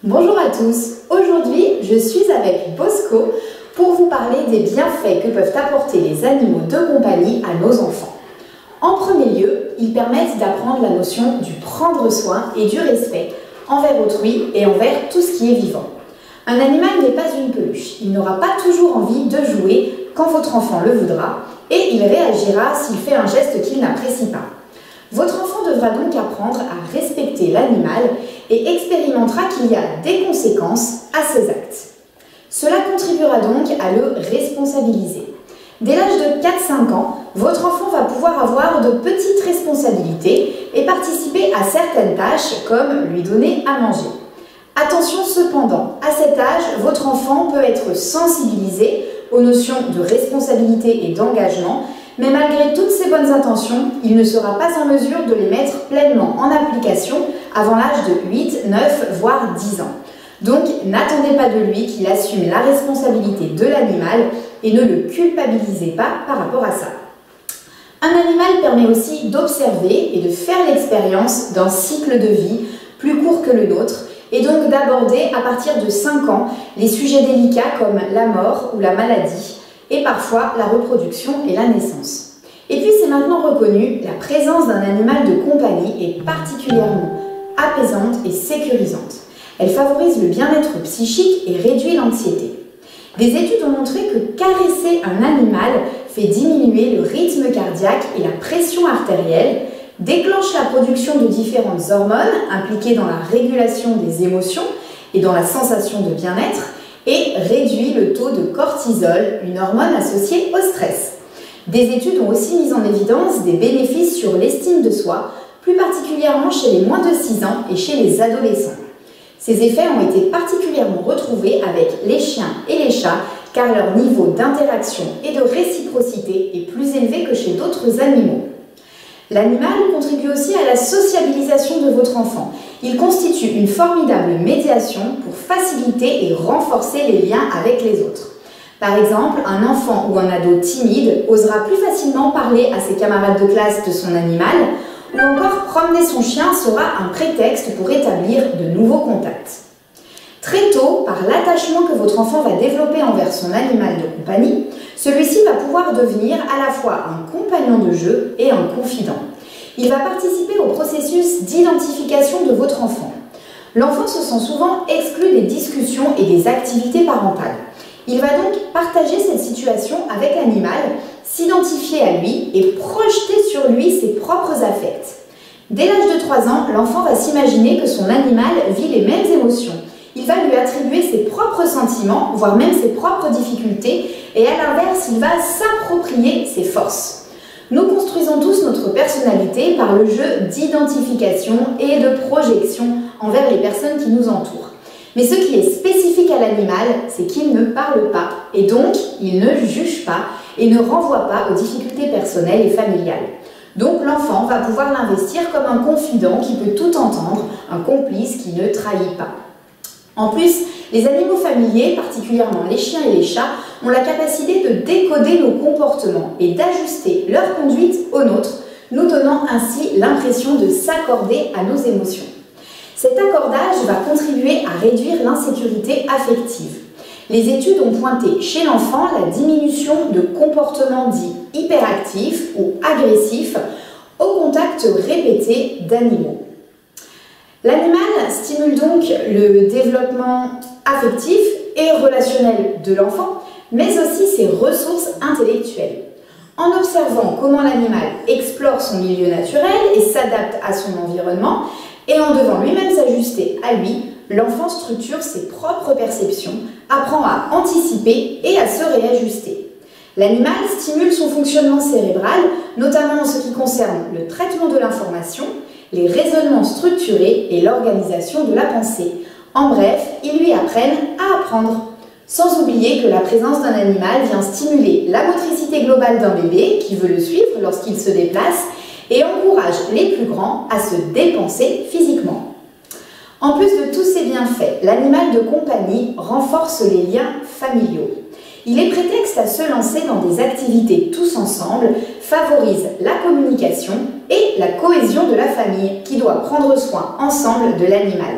Bonjour à tous, aujourd'hui je suis avec Bosco pour vous parler des bienfaits que peuvent apporter les animaux de compagnie à nos enfants. En premier lieu, ils permettent d'apprendre la notion du prendre soin et du respect envers autrui et envers tout ce qui est vivant. Un animal n'est pas une peluche, il n'aura pas toujours envie de jouer quand votre enfant le voudra et il réagira s'il fait un geste qu'il n'apprécie pas. Votre enfant devra donc apprendre à respecter l'animal et expérimentera qu'il y a des conséquences à ses actes. Cela contribuera donc à le responsabiliser. Dès l'âge de 4-5 ans, votre enfant va pouvoir avoir de petites responsabilités et participer à certaines tâches comme lui donner à manger. Attention cependant, à cet âge, votre enfant peut être sensibilisé aux notions de responsabilité et d'engagement, mais malgré toutes ses bonnes intentions, il ne sera pas en mesure de les mettre pleinement en application avant l'âge de 8, 9, voire 10 ans. Donc, n'attendez pas de lui qu'il assume la responsabilité de l'animal et ne le culpabilisez pas par rapport à ça. Un animal permet aussi d'observer et de faire l'expérience d'un cycle de vie plus court que le nôtre et donc d'aborder à partir de 5 ans les sujets délicats comme la mort ou la maladie et parfois la reproduction et la naissance. Et puis c'est maintenant reconnu, la présence d'un animal de compagnie est particulièrement apaisante et sécurisante. Elle favorise le bien-être psychique et réduit l'anxiété. Des études ont montré que caresser un animal fait diminuer le rythme cardiaque et la pression artérielle, déclenche la production de différentes hormones impliquées dans la régulation des émotions et dans la sensation de bien-être et réduit le taux de cortisol, une hormone associée au stress. Des études ont aussi mis en évidence des bénéfices sur l'estime de soi, plus particulièrement chez les moins de 6 ans et chez les adolescents. Ces effets ont été particulièrement retrouvés avec les chiens et les chats car leur niveau d'interaction et de réciprocité est plus élevé que chez d'autres animaux. L'animal contribue aussi à la sociabilisation de votre enfant. Il constitue une formidable médiation pour faciliter et renforcer les liens avec les autres. Par exemple, un enfant ou un ado timide osera plus facilement parler à ses camarades de classe de son animal, ou encore promener son chien sera un prétexte pour établir de nouveaux contacts. Très tôt, par l'attachement que votre enfant va développer envers son animal de compagnie, celui-ci va pouvoir devenir à la fois un compagnon de jeu et un confident. Il va participer au processus d'identification de votre enfant. L'enfant se sent souvent exclu des discussions et des activités parentales. Il va donc partager cette situation avec l'animal, s'identifier à lui et projeter sur lui ses propres affects. Dès l'âge de 3 ans, l'enfant va s'imaginer que son animal vit les mêmes émotions. Il va lui attribuer ses propres sentiments, voire même ses propres difficultés, et à l'inverse, il va s'approprier ses forces. Nous construisons tous notre personnalité par le jeu d'identification et de projection envers les personnes qui nous entourent. Mais ce qui est spécifique à l'animal, c'est qu'il ne parle pas, et donc il ne juge pas et ne renvoie pas aux difficultés personnelles et familiales. Donc l'enfant va pouvoir l'investir comme un confident qui peut tout entendre, un complice qui ne trahit pas. En plus, les animaux familiers, particulièrement les chiens et les chats, ont la capacité de décoder nos comportements et d'ajuster leur conduite aux nôtres, nous donnant ainsi l'impression de s'accorder à nos émotions. Cet accordage va contribuer à réduire l'insécurité affective. Les études ont pointé chez l'enfant la diminution de comportements dits hyperactifs ou agressifs au contact répété d'animaux. L'animal stimule donc le développement affectif et relationnel de l'enfant, mais aussi ses ressources intellectuelles. En observant comment l'animal explore son milieu naturel et s'adapte à son environnement, et en devant lui-même s'ajuster à lui, l'enfant structure ses propres perceptions, apprend à anticiper et à se réajuster. L'animal stimule son fonctionnement cérébral, notamment en ce qui concerne le traitement de l'information, les raisonnements structurés et l'organisation de la pensée. En bref, ils lui apprennent à apprendre. Sans oublier que la présence d'un animal vient stimuler la motricité globale d'un bébé qui veut le suivre lorsqu'il se déplace et encourage les plus grands à se dépenser physiquement. En plus de tous ces bienfaits, l'animal de compagnie renforce les liens familiaux. Il est prétexte à se lancer dans des activités tous ensemble, favorise la communication et la cohésion de la famille qui doit prendre soin ensemble de l'animal.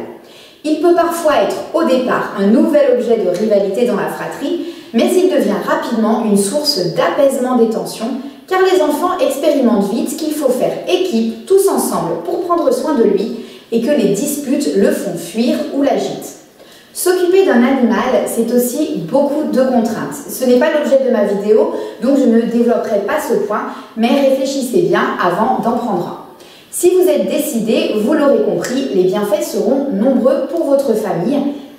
Il peut parfois être au départ un nouvel objet de rivalité dans la fratrie, mais il devient rapidement une source d'apaisement des tensions, car les enfants expérimentent vite qu'il faut faire équipe tous ensemble pour prendre soin de lui et que les disputes le font fuir ou l'agitent. S'occuper d'un animal, c'est aussi beaucoup de contraintes. Ce n'est pas l'objet de ma vidéo, donc je ne développerai pas ce point, mais réfléchissez bien avant d'en prendre un. Si vous êtes décidé, vous l'aurez compris, les bienfaits seront nombreux pour votre famille,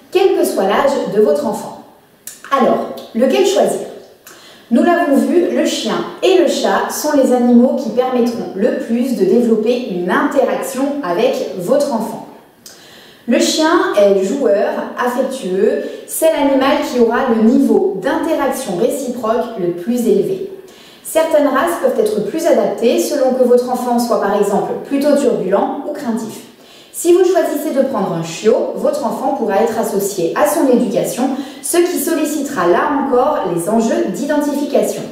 quel que soit l'âge de votre enfant. Alors, lequel choisir? Nous l'avons vu, le chien et le chat sont les animaux qui permettront le plus de développer une interaction avec votre enfant. Le chien est joueur, affectueux, c'est l'animal qui aura le niveau d'interaction réciproque le plus élevé. Certaines races peuvent être plus adaptées selon que votre enfant soit par exemple plutôt turbulent ou craintif. Si vous choisissez de prendre un chiot, votre enfant pourra être associé à son éducation, ce qui sollicitera là encore les enjeux d'identification.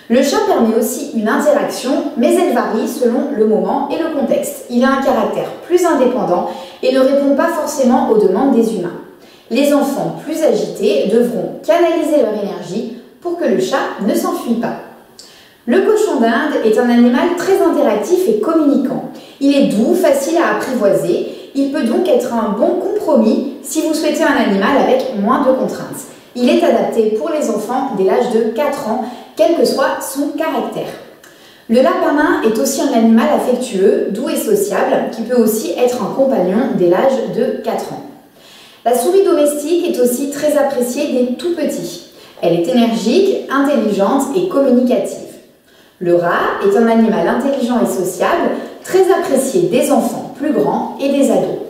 Le chat permet aussi une interaction, mais elle varie selon le moment et le contexte. Il a un caractère plus indépendant et ne répond pas forcément aux demandes des humains. Les enfants plus agités devront canaliser leur énergie pour que le chat ne s'enfuit pas. Le cochon d'Inde est un animal très interactif et communicant. Il est doux, facile à apprivoiser. Il peut donc être un bon compromis si vous souhaitez un animal avec moins de contraintes. Il est adapté pour les enfants dès l'âge de 4 ans, quel que soit son caractère. Le lapin nain est aussi un animal affectueux, doux et sociable, qui peut aussi être un compagnon dès l'âge de 4 ans. La souris domestique est aussi très appréciée des tout petits. Elle est énergique, intelligente et communicative. Le rat est un animal intelligent et sociable, très apprécié des enfants plus grands et des ados.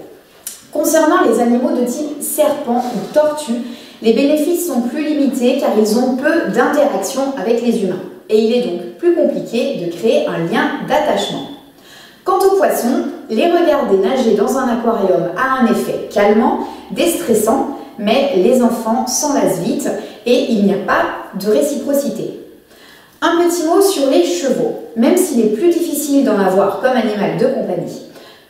Concernant les animaux de type serpent ou tortue, les bénéfices sont plus limités car ils ont peu d'interaction avec les humains. Et il est donc plus compliqué de créer un lien d'attachement. Quant aux poissons, les regarder nager dans un aquarium a un effet calmant, déstressant, mais les enfants s'enlacent vite et il n'y a pas de réciprocité. Un petit mot sur les chevaux, même s'il est plus difficile d'en avoir comme animal de compagnie.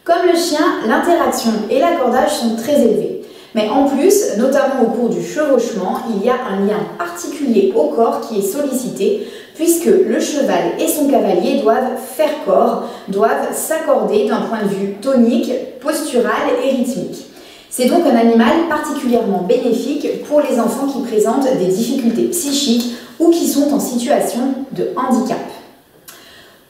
Comme le chien, l'interaction et l'accordage sont très élevés. Mais en plus, notamment au cours du chevauchement, il y a un lien particulier au corps qui est sollicité, puisque le cheval et son cavalier doivent faire corps, doivent s'accorder d'un point de vue tonique, postural et rythmique. C'est donc un animal particulièrement bénéfique pour les enfants qui présentent des difficultés psychiques ou qui sont en situation de handicap.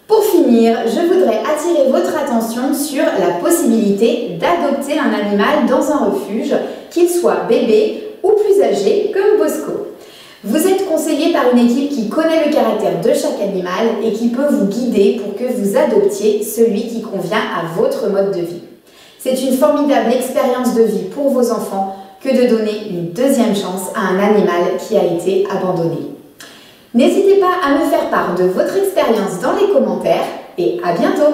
Pour finir, je voudrais attirer votre attention sur la possibilité d'adopter un animal dans un refuge, qu'il soit bébé ou plus âgé comme Bosco. Vous êtes conseillé par une équipe qui connaît le caractère de chaque animal et qui peut vous guider pour que vous adoptiez celui qui convient à votre mode de vie. C'est une formidable expérience de vie pour vos enfants que de donner une deuxième chance à un animal qui a été abandonné. N'hésitez pas à me faire part de votre expérience dans les commentaires et à bientôt!